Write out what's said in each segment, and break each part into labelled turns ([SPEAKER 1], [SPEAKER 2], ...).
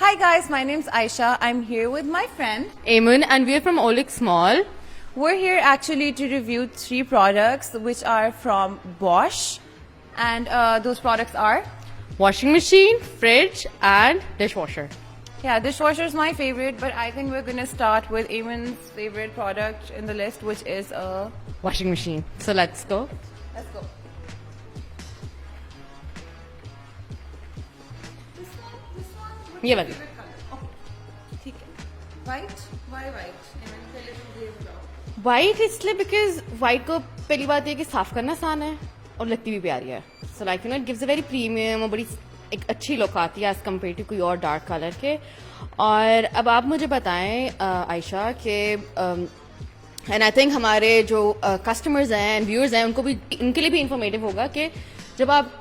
[SPEAKER 1] Hi guys, my name's Aisha. I'm here with my friend
[SPEAKER 2] Eamon, and we're from Olix Mall.
[SPEAKER 1] We're here actually to review 3 products which are from Bosch, and those products are,
[SPEAKER 2] Washing machine, fridge, and dishwasher.
[SPEAKER 1] yeah, dishwasher is my favorite, but I think we're gonna start with Eamon's favorite product in the list, which is a...
[SPEAKER 2] Washing machine. So let's go.
[SPEAKER 1] Let's go. This one, what's
[SPEAKER 2] ये
[SPEAKER 1] your
[SPEAKER 2] वाली.
[SPEAKER 1] favorite color? Oh, ठीक है. White? Why white? Eamon, पहले तुम ये बताओ.
[SPEAKER 2] White इसलिए because white को पहली बात ये कि साफ करना आसान है और लगती भी प्यारी है. So like it gives a very premium और बड़ी एक अच्छी लुक आती है as compared to कोई और डार्क कलर के. और अब आप मुझे बताएं आयशा कि एंड आई थिंक हमारे जो कस्टमर्स हैं एंड व्यूअर्स हैं उनको भी इनके लिए भी इंफॉर्मेटिव होगा कि जब आप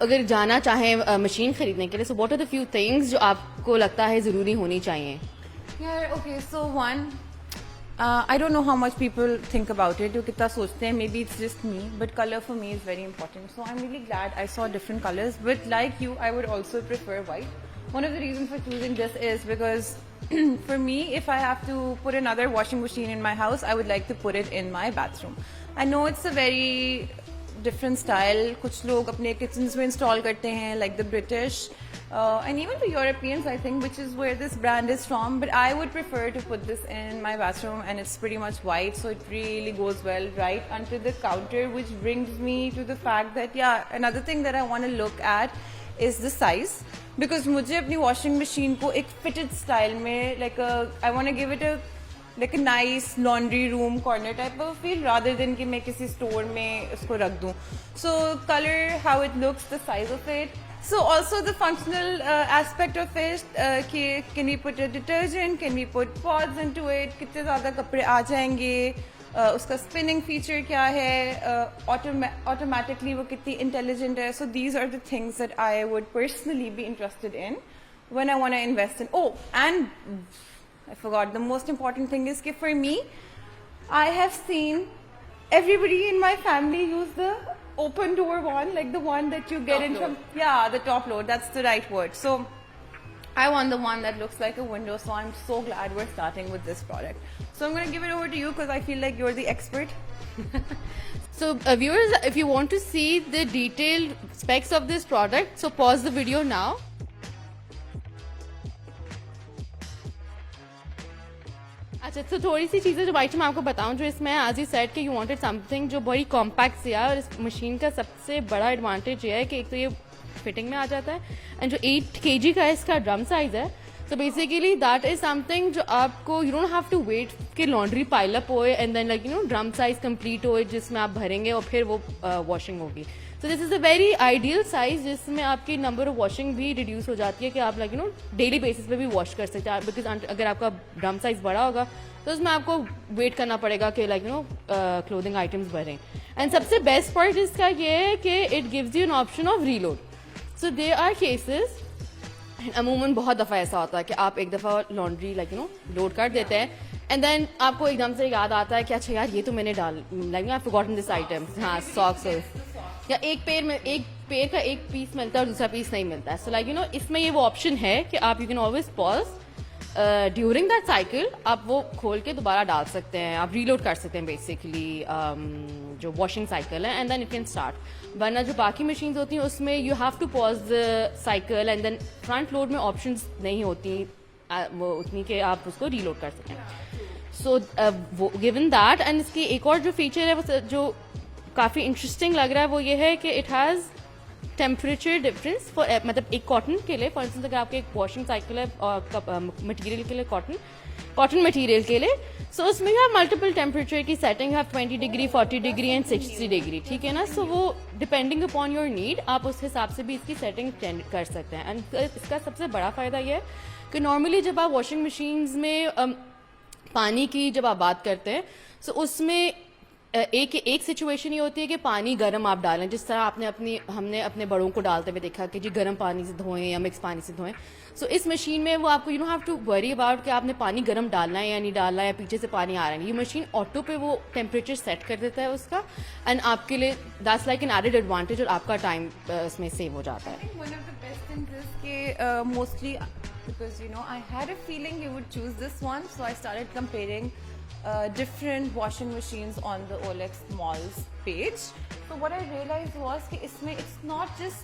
[SPEAKER 2] अगर जाना चाहें मशीन खरीदने के लिए, so what are the few things जो आपको लगता है ज़रूरी होनी चाहिए.
[SPEAKER 1] Yeah, okay, so one, I don't know how much people think about it, जो कितना सोचते हैं, maybe it's just me, but color for me is very important. So I'm really glad I saw different colors, but like you, I would also prefer white. One of the reasons for choosing this is because for me, if I have to put another washing machine in my house, I would like to put it in my bathroom. I know it's a very different style. कुछ लोग अपने kitchens में install करते हैं, like the British, and even the Europeans, I think, which is where this brand is from. But I would prefer to put this in my bathroom, and it's pretty much white, so it really goes well right onto the counter, which brings me to the fact that, yeah, another thing that I want to look at is the size, because मुझे अपनी washing machine को एक fitted style में, like I want to give it a nice laundry room corner type of feel, rather than कि मैं किसी store में उसको रख दूँ. So color, how it looks, the size of it. So also the functional aspect of it, can we put a detergent, can we put pods into it, कितने ज़्यादा कपड़े आ जाएंगे, उसका spinning feature क्या है, automatically वो कितनी intelligent है. So these are the things that I would personally be interested in when I want to invest in. Oh, and I forgot, the most important thing is that for me, I have seen everybody in my family use the open door one, like the one that you get in from, yeah, the top load, that's the right word. So I want the one that looks like a window, so I'm so glad we're starting with this product. So I'm going to give it over to you because I feel like you're the expert.
[SPEAKER 2] So viewers, if you want to see the detailed specs of this product, so pause the video now. अच्छा, तो थोड़ी सी चीज़ें जो bite मैं आपको बताऊं जो इसमें आज ही सेट के यू वांटेड समथिंग जो बड़ी कॉम्पैक्ट से है. और इस मशीन का सबसे बड़ा एडवांटेज ये है कि एक तो ये फिटिंग में आ जाता है, एंड जो 8 kg का इसका ड्रम साइज है. So basically that is something जो आपको you don't have to wait कि लॉन्ड्री पाइल अप होए and then like drum size complete होए जिसमें आप भरेंगे और फिर वो वॉशिंग होगी. So this is a very ideal size जिसमें आपकी नंबर ऑफ वॉशिंग भी रिड्यूस हो जाती है कि आप लाइक डेली बेसिस पे भी वॉश कर सकते हैं. बिकॉज अगर आपका ड्रम साइज बड़ा होगा तो उसमें आपको वेट करना पड़ेगा कि लाइक क्लोथिंग आइटम्स भरें. एंड सबसे बेस्ट पार्ट इसका ये है कि it gives you an option of reload. So there are cases, अमूमन बहुत दफ़ा ऐसा होता है कि आप एक दफ़ा लॉन्ड्री लाइक लोड कर देते हैं एंड देन आपको एकदम से याद आता है कि अच्छा यार ये तो मैंने डाल like I forgotten this item. हाँ, सॉक्स या एक पैर का एक पीस मिलता है और दूसरा पीस नहीं मिलता है. सो लाइक इसमें ये वो ऑप्शन है कि आप you can always pause during that cycle, आप वो खोल के दोबारा डाल सकते हैं, आप रीलोड कर सकते हैं बेसिकली जो वॉशिंग साइकिल है, and then you can start. वरना जो बाकी मशीन्स होती हैं उसमें you have to pause the cycle and then front load में ऑप्शंस नहीं होती वो उतनी कि आप उसको रीलोड कर सकें. सो गिवन दैट, एंड इसकी एक और जो फीचर है वो जो काफ़ी इंटरेस्टिंग लग रहा है वो ये है कि it has temperature difference for मतलब एक कॉटन के लिए. फॉर इंस्टेंस अगर आपके एक वॉशिंग साइकिल है और मटेरियल के लिए कॉटन मटेरियल के लिए, सो उसमें यू हैव मल्टीपल टेम्परेचर की setting, have 20 degree 40 degree and 60 degree. ठीक है ना. सो वो डिपेंडिंग अपॉन योर नीड आप उस हिसाब से भी इसकी सेटिंग कर सकते हैं. एंड इसका सबसे बड़ा फ़ायदा ये है कि नॉर्मली जब आप वॉशिंग मशीन्स में पानी की जब आप बात करते हैं सो उसमें एक सिचुएशन ये होती है कि पानी गर्म आप डालें, जिस तरह हमने अपने बड़ों को डालते हुए देखा कि जी गर्म पानी से धोएं या मिक्स पानी से धोएं. सो इस मशीन में वो आपको you don't have to worry about कि आपने पानी गर्म डालना है या नहीं डालना है या पीछे से पानी आ रहा है. ये मशीन ऑटो पे वो टेम्परेचर सेट कर देता है उसका, एंड आपके लिए that's like an added advantage और आपका टाइम इसमें सेव हो जाता है.
[SPEAKER 1] Mostly because I had a feeling you would choose this one, so I started comparing different washing machines on the OLX Malls page. So what I realized was that it's not just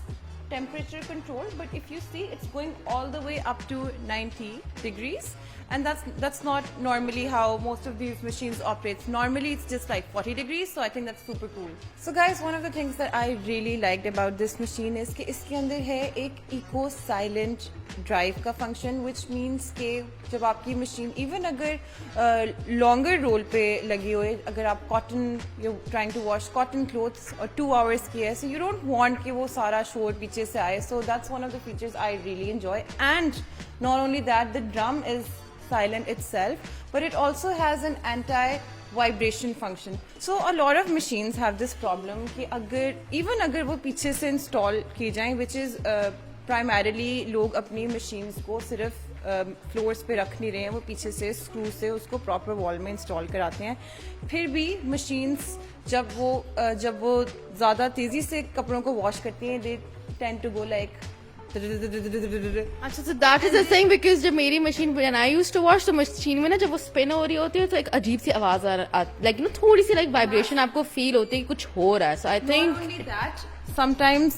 [SPEAKER 1] temperature control, but if you see, it's going all the way up to 90 degrees, and that's not normally how most of these machines operate. Normally it's just like 40 degrees, so I think that's super cool. So guys, one of the things that I really liked about this machine is कि इसके अंदर है एक eco silent drive का function, which means कि जब आपकी machine even अगर longer roll पे लगी हो, अगर आप you're trying to wash cotton clothes or 2 hours की है, so you don't want कि वो सारा शोर पीछे से आए. So that's one of the features I really enjoy. And not only that, the drum is silent itself, but it also has an anti-vibration function. So a lot of machines have this problem कि अगर वो पीछे से install की जाएं, which is primarily लोग अपनी machines को सिर्फ floors पे रख नहीं रहे हैं, वो पीछे से screw से उसको proper wall में install कराते हैं. फिर भी machines जब वो ज़्यादा तेज़ी से कपड़ों को wash करती हैं, they tend to go like
[SPEAKER 2] अच्छा, so that is the thing, because जब मेरी machine when I used to wash, तो machine में ना जब वो spin हो रही होती है तो एक अजीब सी आवाज like थोड़ी सी like vibration आपको feel होती है कि कुछ हो रहा है. So I think
[SPEAKER 1] not only that, sometimes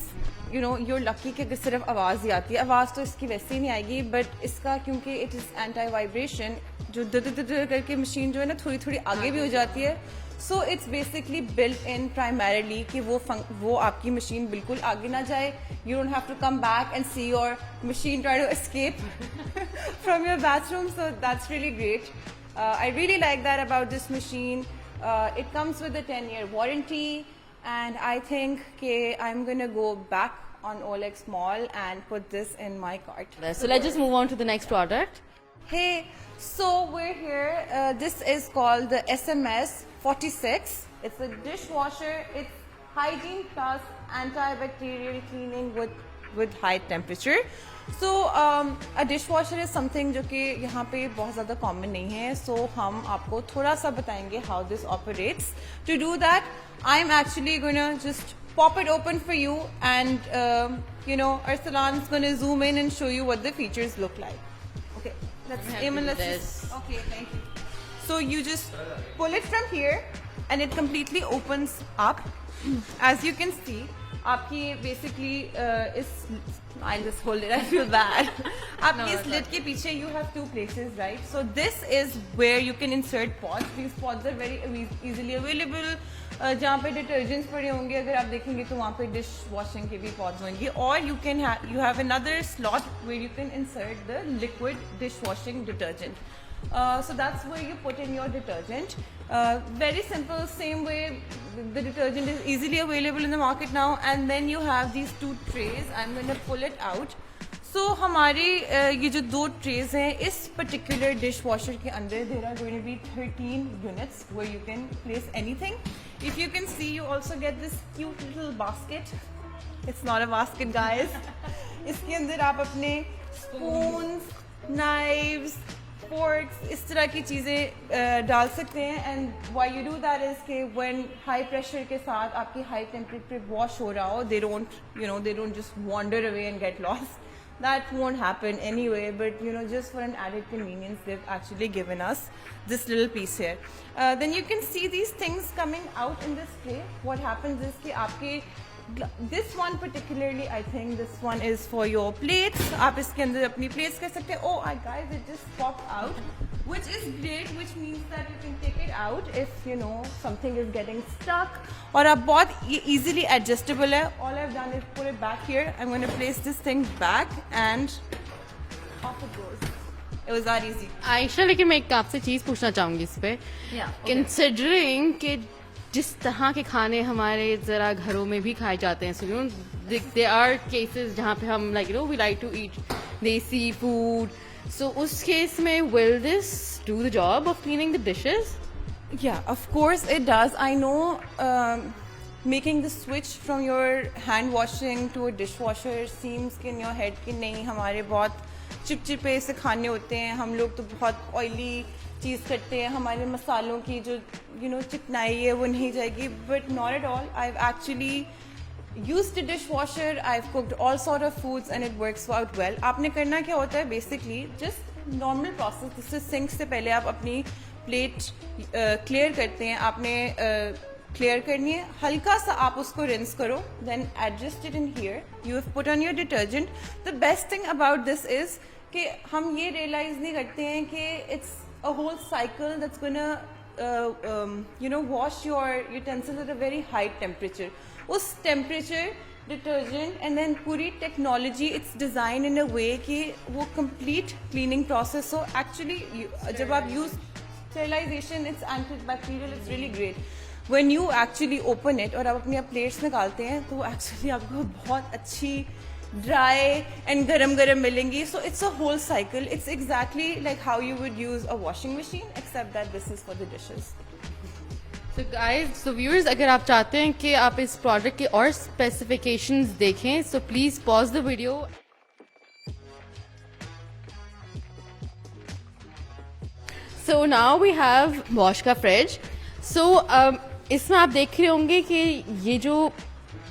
[SPEAKER 1] you're lucky कि सिर्फ आवाज ही आती है. आवाज तो इसकी वैसे ही नहीं आएगी, but इसका क्योंकि it is anti vibration, जो करके machine जो है ना थोड़ी आगे भी हो जाती है. So it's basically built in primarily कि वो आपकी machine बिल्कुल आगे ना जाए. You don't have to come back and see your machine try to escape from your bathroom. So that's really great. I really like that about this machine. It comes with a 10-year warranty, and I think I'm gonna go back on OLX Mall and put this in my cart.
[SPEAKER 2] So let's just move on to the next product.
[SPEAKER 1] Hey, so we're here. This is called the SMS 46. It's a dishwasher. It's hygiene plus antibacterial cleaning with high temperature. So a dishwasher is something जो कि यहाँ पे बहुत ज़्यादा common नहीं है. So हम आपको थोड़ा सा बताएंगे how this operates. To do that, I'm actually gonna just pop it open for you, and Arsalan's gonna zoom in and show you what the features look like. Okay, okay, thank you. So you just pull it from here, and it completely opens up. As you can see, आपकी basically I'll just hold it, I feel bad. आपकी इस lid के पीछे you have two places, right? So this is where you can insert pods. These pods are very easily available. जहाँ पे detergents पड़े होंगे, अगर आप देखेंगे तो वहाँ पे dish washing के भी pods होंगे. Or you have another slot where you can insert the liquid dishwashing detergent. So that's where you put in your detergent. Very simple, same way the detergent is easily available in the market now. And then you have these two trays. I'm going to pull it out. So हमारे ये जो दो trays हैं, इस particular dishwasher के अंदर there are going to be 13 units where you can place anything. If you can see, you also get this cute little basket. It's not a basket, guys. इसके अंदर आप अपने spoons, knives, forks, इस तरह की चीज़ें डाल सकते हैं. And why you do that is कि when high pressure के साथ आपकी high temperature wash हो रहा हो, they don't just wander away and get lost. That won't happen anyway, but just for an added convenience, they've actually given us this little piece here. Then you can see these things coming out in this tray. What happens is कि आपके this one particularly, I think this one is for your plates. आप इसके अंदर अपनी plates कर सकते हैं. Oh, guys, it just popped out, which is great, which means that you can take it out if something is getting stuck. और आप बहुत easily adjustable है. All I've done is put it back here. I'm going to place this thing back and off it goes. It was that easy.
[SPEAKER 2] Ayesha, लेकिन मैं एक आपसे चीज पूछना चाहूंगी इस पे.
[SPEAKER 1] Yeah.
[SPEAKER 2] Considering कि जिस तरह के खाने हमारे जरा घरों में भी खाए जाते हैं, so there are cases जहाँ पे हम we like to eat desi food. So उस केस में will this do the job of cleaning the dishes?
[SPEAKER 1] Yeah, of course it does. I know making the switch from your hand washing to a dishwasher seems in your head कि नहीं, हमारे बहुत चिपचिपे से खाने होते हैं, हम लोग तो बहुत ऑयली चीज़ करते हैं, हमारे मसालों की जो चिकनाई है वो नहीं जाएगी. But not at all. I've actually used the dishwasher, I've cooked all sort of foods and it works out well. आपने करना क्या होता है basically just normal process. This is sink से पहले आप अपनी plate clear करते हैं. आपने clear करनी है. हल्का सा आप उसको rinse करो. Then adjust it in here. You have put on your detergent. The best thing about this is कि हम ये realize नहीं करते हैं कि it's a whole cycle that's gonna wash your utensils at a very high temperature. उस temperature, detergent and then पूरी technology it's designed in a way कि वो complete cleaning process हो. Actually जब आप use sterilization, it's antibacterial, it's really great. When you actually open it और आप अपनी plates निकालते हैं तो actually आपको बहुत अच्छी dry and garam मिलेंगी. So it's a whole cycle. It's exactly like how you would use a washing machine except that this is for the dishes.
[SPEAKER 2] So guys, so viewers, अगर आप चाहते हैं कि आप इस प्रोडक्ट के और स्पेसिफिकेशंस देखें, so please pause the video. So now we have Bosch का फ्रिज. So इसमें आप देख रहे होंगे कि ये जो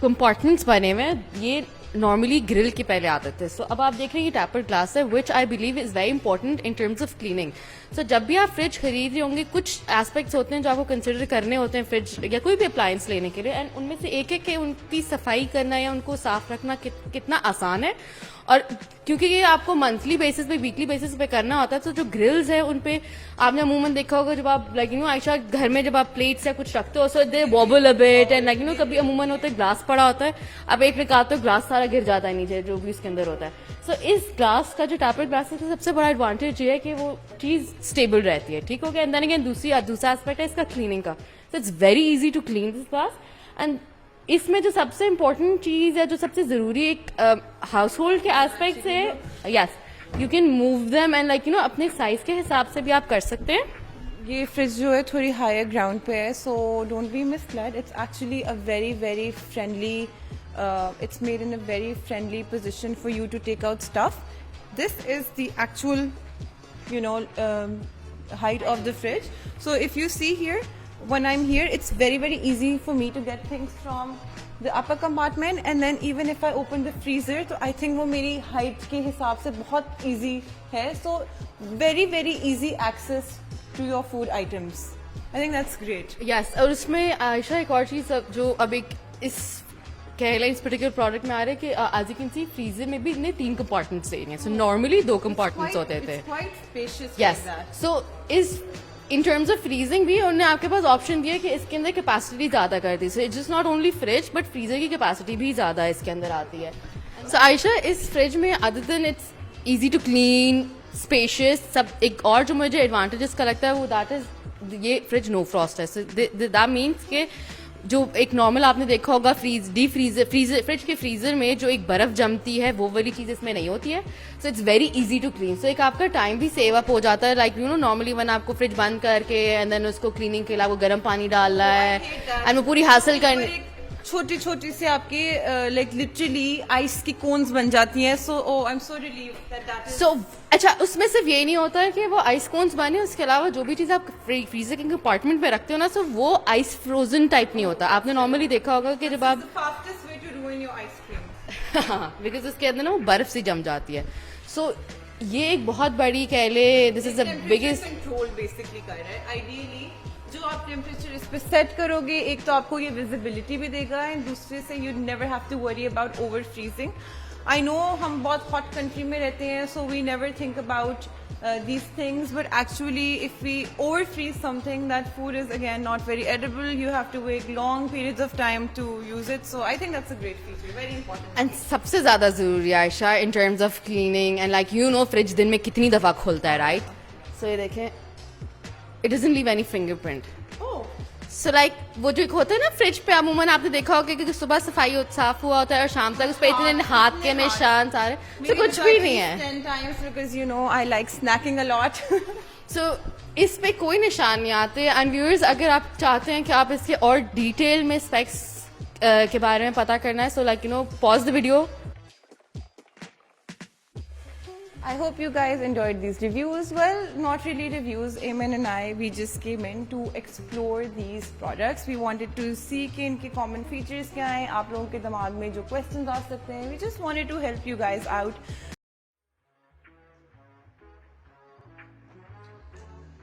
[SPEAKER 2] कंपार्टमेंट्स बने हुए हैं ये नॉर्मली ग्रिल के पहले आते थे. सो अब आप देख रहे हैं ये टैपर ग्लास है which I believe is very important in terms of cleaning. So जब भी आप फ्रिज खरीद रहे होंगे कुछ एस्पेक्ट्स होते हैं जो आपको कंसिडर करने होते हैं फ्रिज या कोई भी अप्लायंस लेने के लिए, एंड उनमें से एक है कि उनकी सफाई करना या उनको साफ रखना कितना आसान है. और क्योंकि ये आपको मंथली बेसिस पे वीकली बेसिस पे करना होता है, तो जो ग्रिल्स है उन पे आपने अमूमन देखा होगा जब आप आयशा घर में जब आप प्लेट्स या कुछ रखते हो सो दे वॉबल अ बिट एंड कभी अमूमन होता है ग्लास पड़ा होता है, अब एक निकालते हो ग्लास सारा गिर जाता है नीचे जो भी उसके अंदर होता है. सो इस ग्लास का जो टैपर ग्लास है सबसे बड़ा एडवांटेज ये है कि वो चीज स्टेबल रहती है. ठीक हो गया. एंड देन अगेन दूसरा एस्पेक्ट है इसका क्लीनिंग का. So it's very easy to clean this glass. And इसमें जो सबसे इम्पोर्टेंट चीज है जो सबसे जरूरी एक हाउस होल्ड के एस्पेक्ट है, yes you can move them and अपने साइज के हिसाब से भी आप कर सकते हैं.
[SPEAKER 1] ये फ्रिज जो है थोड़ी हायर ग्राउंड पे है, so don't be misled. It's actually a very very friendly, it's made in a very friendly position for you to take out stuff. This is the actual height of the fridge. So if you see here, when I'm here, it's very very easy for me to get things from the upper compartment, and then even if I open the freezer, so I think वो मेरी height के हिसाब से बहुत easy है. So very very easy access to your food items. I think that's great.
[SPEAKER 2] Yes, और उसमें आयशा एक और चीज जो अब एक इस इस पर्टिकुलर प्रोडक्ट में आ रहा है कि आज यू कैन सी फ्रीजर में भी इतने 3 कंपार्टमेंट्स हैं. सो नॉर्मली 2 कंपार्टमेंट्स होते थे. यस. सो इस इन टर्म्स ऑफ फ्रीजिंग भी उन्होंने आपके पास ऑप्शन दिया कि इसके अंदर कैपेसिटी ज्यादा कर दी. So it's just not only fridge but freezer की कैपेसिटी भी ज्यादा इसके अंदर आती है. सो आयशा इस फ्रिज में other than it's easy to clean spacious सब एक और जो मुझे एडवांटेजेस का लगता है वो दैट इज ये फ्रिज नो फ्रॉस्ट है. सो दैट मीन्स के जो एक नॉर्मल आपने देखा होगा फ्रिज के फ्रीजर में जो एक बर्फ जमती है वो वाली चीज इसमें नहीं होती है. So it's very easy to clean. So एक आपका टाइम भी सेव अप हो जाता है. लाइक नॉर्मली वन आपको फ्रिज बंद करके एंड देन उसको क्लीनिंग के लिए आपको गर्म पानी डालना है एंड वो पूरी हासिल करने
[SPEAKER 1] छोटी छोटी से आपकी लाइक लिटरली आइस की कोन्स बन जाती हैं. So I am so relieved that
[SPEAKER 2] so अच्छा उसमें सिर्फ ये नहीं होता है कि वो आइस कोन्स बने, उसके अलावा जो भी चीज आप फ्रीजर के कंपार्टमेंट में रखते हो ना, सो वो आइस फ्रोजन टाइप नहीं होता. आपने नॉर्मली देखा होगा कि जब आप बिकॉज उसके अंदर ना वो बर्फ सी जम जाती है. सो ये एक बहुत बड़ी कह ले this is the biggest
[SPEAKER 1] control basically कर रहा है. आइडियली जो आप टेम्परेचर इस पे सेट करोगे एक तो आपको ये विजिबिलिटी भी देगा एंड दूसरे से you never have to worry about over freezing. I know हम बहुत हॉट कंट्री में रहते हैं so we never think about these things, but actually if we over freeze something that food is again not very edible, you have to wait long periods of time to use it. So I think that's a great feature, very important.
[SPEAKER 2] And सबसे ज्यादा जरूरी है आयशा इन terms of cleaning and like fridge दिन में कितनी दफा खुलता है, राइट? सो ये देखें it doesn't leave any fingerprint. So like वो जो एक होता है ना फ्रिज पे अमूमन आपने देखा होगा कि सुबह सफाई साफ हुआ होता है और शाम तक उस पर इतने हाथ के निशान सारे, तो कुछ भी नहीं है.
[SPEAKER 1] 10 times because I like snacking a lot.
[SPEAKER 2] सो इस पे कोई निशान नहीं आते. एंड व्यूअर्स अगर आप चाहते हैं कि आप इसके और डिटेल में स्पेक्स के बारे में पता करना है, so like pause the video.
[SPEAKER 1] I hope you guys enjoyed these reviews. Well, not really reviews. Eamon and I, we just came in to explore these products. We wanted to see कि इनके common features क्या हैं, आप लोगों के दिमाग में जो questions आ सकते हैं. We just wanted to help you guys out.